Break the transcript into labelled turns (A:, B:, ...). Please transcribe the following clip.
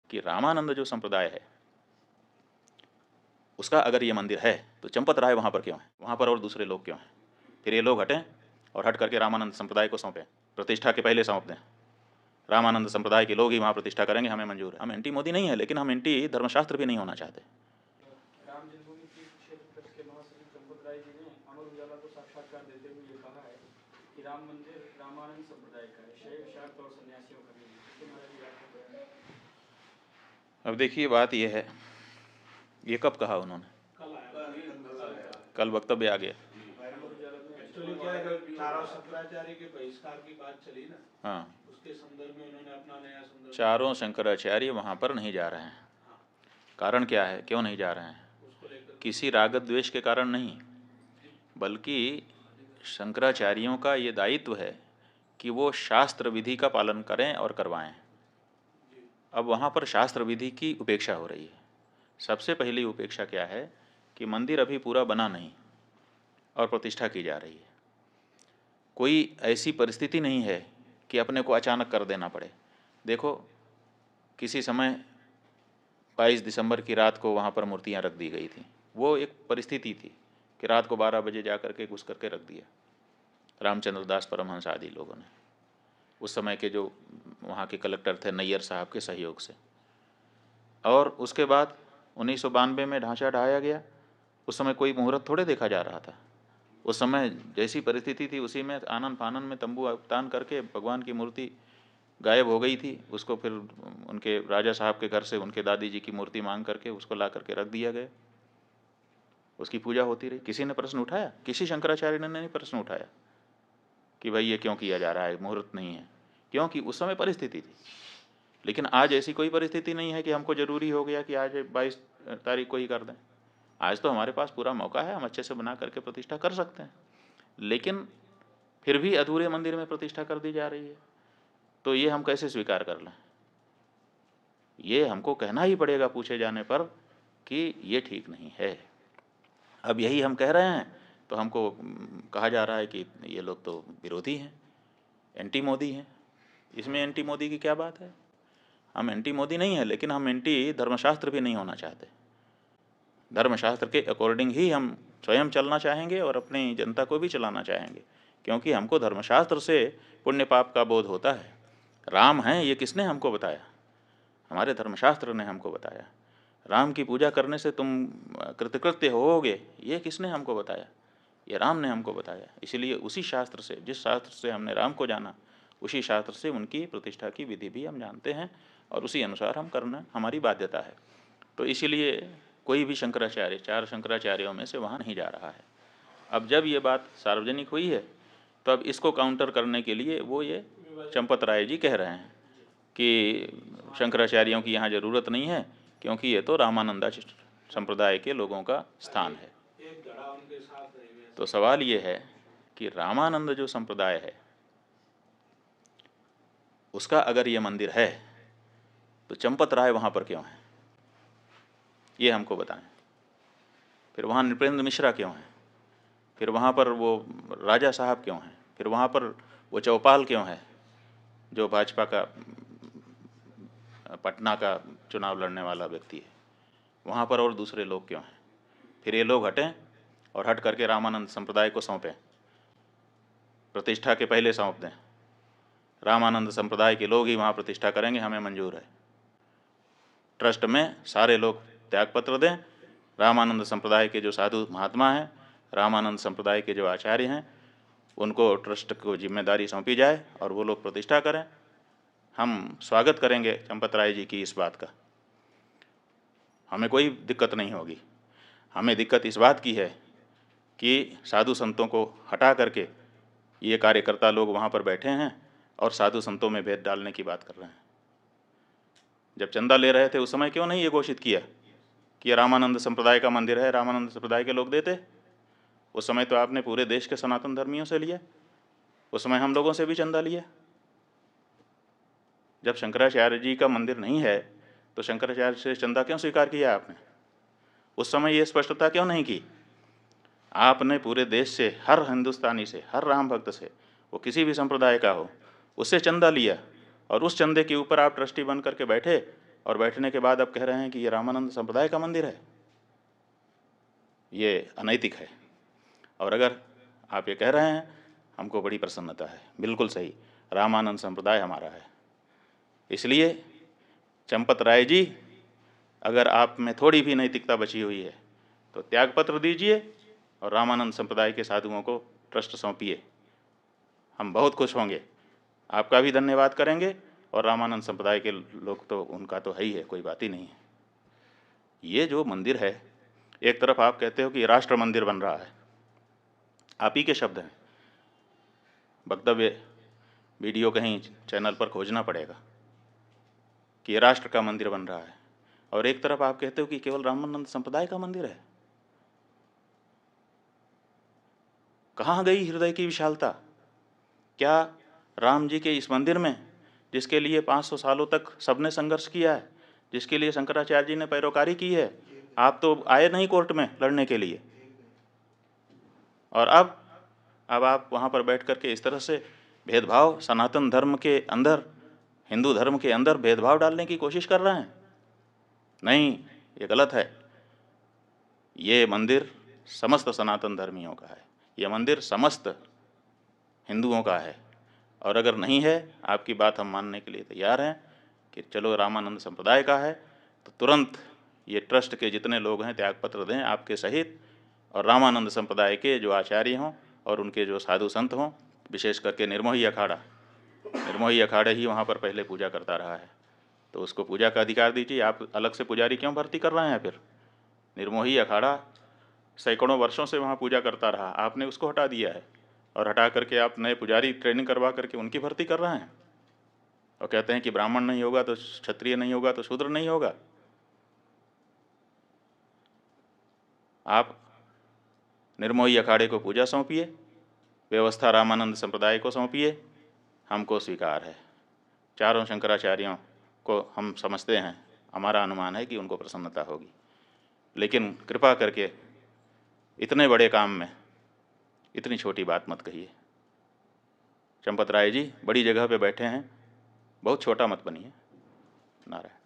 A: कि रामानंद जो संप्रदाय है उसका अगर ये मंदिर है तो चंपत राय वहाँ पर क्यों है, वहाँ पर और दूसरे लोग क्यों हैं? फिर ये लोग हटें और हट करके रामानंद संप्रदाय को सौंपें, प्रतिष्ठा के पहले सौंप दें। रामानंद संप्रदाय के लोग ही वहाँ प्रतिष्ठा करेंगे, हमें मंजूर है। हम एंटी मोदी नहीं है, लेकिन हम एंटी धर्मशास्त्र भी नहीं होना चाहते।
B: राम जन्मभूमि तीर्थ क्षेत्र ट्रस्ट के महासचिव चंपत राय जी ने अमर उजाला को साक्षात्कार देते हुए ये कहा है कि राम मंदिर रामानंद संप्रदाय का है, शैव शाक्त और सन्यासियों का नहीं है।
A: अब देखिए बात यह है, ये कब कहा उन्होंने? कल वक्तव्य आ गया।
C: चारों शंकराचार्य के बहिष्कार की बात चली ना,
A: हाँ,
C: उसके संदर्भ में उन्होंने अपना नया संदर्भ।
A: चारों शंकराचार्य वहाँ पर नहीं जा रहे हैं। कारण क्या है, क्यों नहीं जा रहे हैं? किसी राग द्वेष के कारण नहीं, बल्कि शंकराचार्यों का ये दायित्व है कि वो शास्त्र विधि का पालन करें और करवाएं। अब वहाँ पर शास्त्र विधि की उपेक्षा हो रही है। सबसे पहली उपेक्षा क्या है कि मंदिर अभी पूरा बना नहीं और प्रतिष्ठा की जा रही है। कोई ऐसी परिस्थिति नहीं है कि अपने को अचानक कर देना पड़े। देखो, किसी समय 22 दिसंबर की रात को वहाँ पर मूर्तियाँ रख दी गई थी। वो एक परिस्थिति थी कि रात को 12 बजे जा करके घुस करके रख दिया रामचंद्र दास परमहंस आदि लोगों ने, उस समय के जो वहाँ के कलेक्टर थे नैयर साहब के सहयोग से। और उसके बाद 1992 में ढांचा ढाया गया। उस समय कोई मुहूर्त थोड़े देखा जा रहा था। उस समय जैसी परिस्थिति थी उसी में आनन फानन में तंबू तान करके भगवान की मूर्ति गायब हो गई थी। उसको फिर उनके राजा साहब के घर से उनके दादी जी की मूर्ति मांग करके उसको ला करके रख दिया गया। उसकी पूजा होती रही। किसी ने प्रश्न उठाया? किसी शंकराचार्य ने नहीं प्रश्न उठाया कि भाई ये क्यों किया जा रहा है, मुहूर्त नहीं है। क्योंकि उस समय परिस्थिति थी। लेकिन आज ऐसी कोई परिस्थिति नहीं है कि हमको ज़रूरी हो गया कि आज 22 तारीख को ही कर दें। आज तो हमारे पास पूरा मौका है, हम अच्छे से बना करके प्रतिष्ठा कर सकते हैं। लेकिन फिर भी अधूरे मंदिर में प्रतिष्ठा कर दी जा रही है, तो ये हम कैसे स्वीकार कर लें? ये हमको कहना ही पड़ेगा पूछे जाने पर कि ये ठीक नहीं है। अब यही हम कह रहे हैं तो हमको कहा जा रहा है कि ये लोग तो विरोधी हैं, एंटी मोदी हैं। इसमें एंटी मोदी की क्या बात है? हम एंटी मोदी नहीं है, लेकिन हम एंटी धर्मशास्त्र भी नहीं होना चाहते। धर्मशास्त्र के अकॉर्डिंग ही हम स्वयं चलना चाहेंगे और अपनी जनता को भी चलाना चाहेंगे, क्योंकि हमको धर्मशास्त्र से पुण्य पाप का बोध होता है। राम हैं ये किसने हमको बताया? हमारे धर्मशास्त्र ने हमको बताया। राम की पूजा करने से तुम कृतकृत्य होोगे, ये किसने हमको बताया? ये राम ने हमको बताया। इसलिए उसी शास्त्र से, जिस शास्त्र से हमने राम को जाना, उसी शास्त्र से उनकी प्रतिष्ठा की विधि भी हम जानते हैं और उसी अनुसार हम करना हमारी बाध्यता है। तो इसीलिए कोई भी शंकराचार्य, 4 शंकराचार्यों में से वहाँ नहीं जा रहा है। अब जब ये बात सार्वजनिक हुई है तो अब इसको काउंटर करने के लिए वो ये चंपत राय जी कह रहे हैं कि शंकराचार्यों की यहाँ ज़रूरत नहीं है, क्योंकि ये तो रामानंदा संप्रदाय के लोगों का स्थान है। तो सवाल ये है कि रामानंद जो संप्रदाय है उसका अगर ये मंदिर है तो चंपत राय वहाँ पर क्यों है, ये हमको बताएं। फिर वहाँ नृपेंद्र मिश्रा क्यों है? फिर वहाँ पर वो राजा साहब क्यों हैं? फिर वहाँ पर वो चौपाल क्यों है जो भाजपा का पटना का चुनाव लड़ने वाला व्यक्ति है? वहाँ पर और दूसरे लोग क्यों हैं? फिर ये लोग हटें और हट करके रामानंद संप्रदाय को सौंपें, प्रतिष्ठा के पहले सौंप दें। रामानंद संप्रदाय के लोग ही वहाँ प्रतिष्ठा करेंगे, हमें मंजूर है। ट्रस्ट में सारे लोग त्यागपत्र दें। रामानंद संप्रदाय के जो साधु महात्मा हैं, रामानंद संप्रदाय के जो आचार्य हैं, उनको ट्रस्ट को जिम्मेदारी सौंपी जाए और वो लोग प्रतिष्ठा करें। हम स्वागत करेंगे चंपत राय जी की इस बात का, हमें कोई दिक्कत नहीं होगी। हमें दिक्कत इस बात की है कि साधु संतों को हटा करके ये कार्यकर्ता लोग वहाँ पर बैठे हैं और साधु संतों में भेद डालने की बात कर रहे हैं। जब चंदा ले रहे थे उस समय क्यों नहीं ये घोषित किया कि ये रामानंद संप्रदाय का मंदिर है, रामानंद संप्रदाय के लोग देते? उस समय तो आपने पूरे देश के सनातन धर्मियों से लिया, उस समय हम लोगों से भी चंदा लिया। जब शंकराचार्य जी का मंदिर नहीं है तो शंकराचार्य से चंदा क्यों स्वीकार किया आपने? उस समय ये स्पष्टता क्यों नहीं की? आपने पूरे देश से, हर हिंदुस्तानी से, हर राम भक्त से, वो किसी भी संप्रदाय का हो, उससे चंदा लिया और उस चंदे के ऊपर आप ट्रस्टी बन करके बैठे और बैठने के बाद अब कह रहे हैं कि ये रामानंद संप्रदाय का मंदिर है, ये अनैतिक है। और अगर आप ये कह रहे हैं, हमको बड़ी प्रसन्नता है, बिल्कुल सही, रामानंद संप्रदाय हमारा है। इसलिए चंपत राय जी, अगर आप में थोड़ी भी नैतिकता बची हुई है तो त्यागपत्र दीजिए और रामानंद संप्रदाय के साधुओं को ट्रस्ट सौंपिए। हम बहुत खुश होंगे, आपका भी धन्यवाद करेंगे, और रामानंद संप्रदाय के लोग तो उनका तो है ही है, कोई बात ही नहीं है। ये जो मंदिर है, एक तरफ आप कहते हो कि राष्ट्र मंदिर बन रहा है, आप ही के शब्द हैं, वक्तव्य वीडियो कहीं चैनल पर खोजना पड़ेगा कि ये राष्ट्र का मंदिर बन रहा है, और एक तरफ आप कहते हो कि केवल रामानंद संप्रदाय का मंदिर है। कहाँ गई हृदय की विशालता? क्या राम जी के इस मंदिर में, जिसके लिए 500 सालों तक सबने संघर्ष किया है, जिसके लिए शंकराचार्य जी ने पैरोकारी की है, आप तो आए नहीं कोर्ट में लड़ने के लिए, और अब आप वहाँ पर बैठ कर के इस तरह से भेदभाव, सनातन धर्म के अंदर, हिंदू धर्म के अंदर भेदभाव डालने की कोशिश कर रहे हैं। नहीं, ये गलत है। ये मंदिर समस्त सनातन धर्मियों का है, ये मंदिर समस्त हिंदुओं का है, और अगर नहीं है, आपकी बात हम मानने के लिए तैयार हैं कि चलो रामानंद संप्रदाय का है, तो तुरंत ये ट्रस्ट के जितने लोग हैं त्यागपत्र दें आपके सहित, और रामानंद संप्रदाय के जो आचार्य हों और उनके जो साधु संत हों, विशेष करके निर्मोही अखाड़ा ही वहाँ पर पहले पूजा करता रहा है, तो उसको पूजा का अधिकार दीजिए। आप अलग से पुजारी क्यों भर्ती कर रहे हैं? फिर निर्मोही अखाड़ा सैकड़ों वर्षों से वहाँ पूजा करता रहा, आपने उसको हटा दिया है, और हटा करके आप नए पुजारी ट्रेनिंग करवा करके उनकी भर्ती कर रहे हैं, और कहते हैं कि ब्राह्मण नहीं होगा तो क्षत्रिय नहीं होगा तो शूद्र नहीं होगा। आप निर्मोही अखाड़े को पूजा सौंपिए, व्यवस्था रामानंद संप्रदाय को सौंपिए, हमको स्वीकार है। चारों शंकराचार्यों को हम समझते हैं, हमारा अनुमान है कि उनको प्रसन्नता होगी, लेकिन कृपा करके इतने बड़े काम में इतनी छोटी बात मत कहिए। चंपत राय जी बड़ी जगह पे बैठे हैं, बहुत छोटा मत बनिए। नारायण।